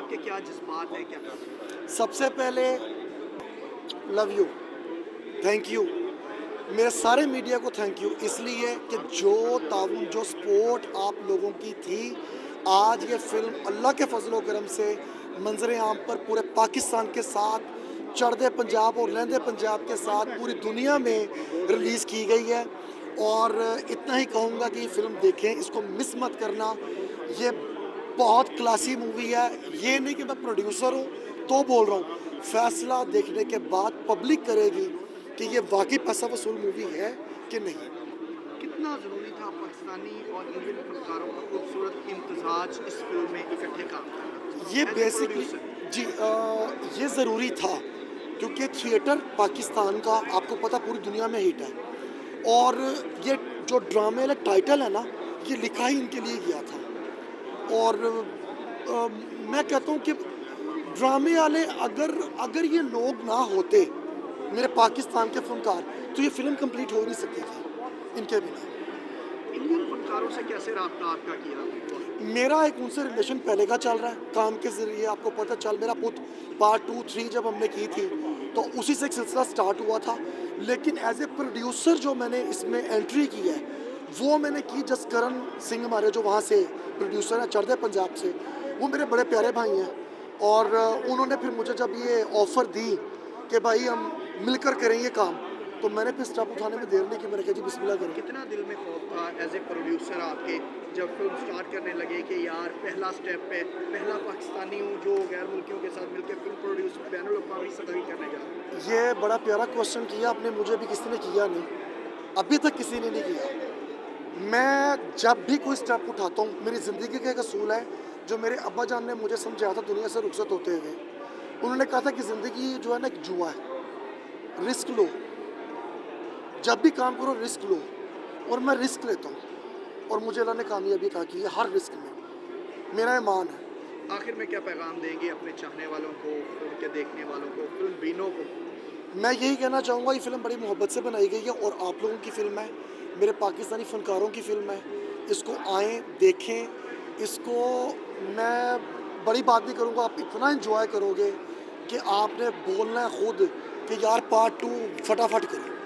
आपके क्या जज्बात हैं, क्या कहना सबसे पहले लव यू, थैंक यू, मेरे सारे मीडिया को थैंक यू इसलिए कि जो ताउन जो सपोर्ट आप लोगों की थी, आज ये फ़िल्म अल्लाह के फजल करम से मंजर आम पर पूरे पाकिस्तान के साथ, चढ़ते पंजाब और लहंदे पंजाब के साथ पूरी दुनिया में रिलीज़ की गई है। और इतना ही कहूँगा कि ये फ़िल्म देखें, इसको मिस मत करना। ये बहुत क्लासी मूवी है। ये नहीं कि मैं प्रोड्यूसर हूँ तो बोल रहा हूँ, फैसला देखने के बाद पब्लिक करेगी कि ये वाकई पैसा वसूल मूवी है कि नहीं। कितना ज़रूरी था पाकिस्तानी और इंडियन फनकारों का खूबसूरत इम्तजाज इस फिल्म में इकट्ठे काम करना ये एज ए बेसिकली प्रोड्यूसर? जी ये ज़रूरी था क्योंकि थिएटर पाकिस्तान का आपको पता पूरी दुनिया में हिट है। और ये जो ड्रामे वाला टाइटल है ना, ये लिखा ही इनके लिए गया था। और मैं कहता हूँ कि ड्रामे वाले अगर अगर ये लोग ना होते, मेरे पाकिस्तान के फनकार, तो ये फिल्म कंप्लीट हो नहीं सकती थी इनके बिना। इंडियन फनकारों से कैसे रब्ता आपका किया? मेरा एक उनसे रिलेशन पहले का चल रहा है, काम के ज़रिए आपको पता चल, मेरा पुत पार्ट 2, 3 जब हमने की थी, तो उसी से एक सिलसिला स्टार्ट हुआ था। लेकिन एज़ ए प्रोड्यूसर जो मैंने इसमें एंट्री की है, वो मैंने की जसकरण सिंह हमारे जो वहाँ से प्रोड्यूसर हैं चढ़ते पंजाब से, वो मेरे बड़े प्यारे भाई हैं। और उन्होंने फिर मुझे जब ये ऑफ़र दी कि भाई हम मिलकर करें ये काम, तो मैंने फिर स्टेप उठाने में देर नहीं की, मैंने कहा जी बिस्मिल्लाह करें। कितना दिल में खौफ था एज ए प्रोड्यूसर आपके जब फिल्म स्टार्ट करने लगे कि यार पहला स्टेप पे पहला पाकिस्तानी हूँ जो गैर मुल्कियों के साथ मिलकर फिल्म प्रोड्यूस बैनुल अक़वामी सतह करने जा रहा हूँ? ये बड़ा प्यारा क्वेश्चन किया आपने, मुझे भी किसी ने किया नहीं, अभी तक किसी ने नहीं किया। मैं जब भी कोई स्टेप उठाता हूँ, मेरी ज़िंदगी का एक असूल है जो मेरे अब्बा जान ने मुझे समझाया था दुनिया से रुखसत होते हुए। उन्होंने कहा था कि ज़िंदगी जो है ना एक जुआ है, रिस्क लो, जब भी काम करो रिस्क लो। और मैं रिस्क लेता हूँ और मुझे अल्लाह ने कामयाबी अता की है हर रिस्क में, मेरा ईमान है। आखिर में क्या पैगाम देंगे अपने चाहने वालों को, फिल्म के देखने वालों को, फिल्म बीनों को? मैं यही कहना चाहूँगा, ये फ़िल्म बड़ी मोहब्बत से बनाई गई है और आप लोगों की फ़िल्म है, मेरे पाकिस्तानी फ़नकारों की फ़िल्म है। इसको आएँ, देखें, इसको मैं बड़ी बात नहीं करूँगा, आप इतना एन्जॉय करोगे कि आपने बोलना है खुद कि यार पार्ट 2 फटाफट करो।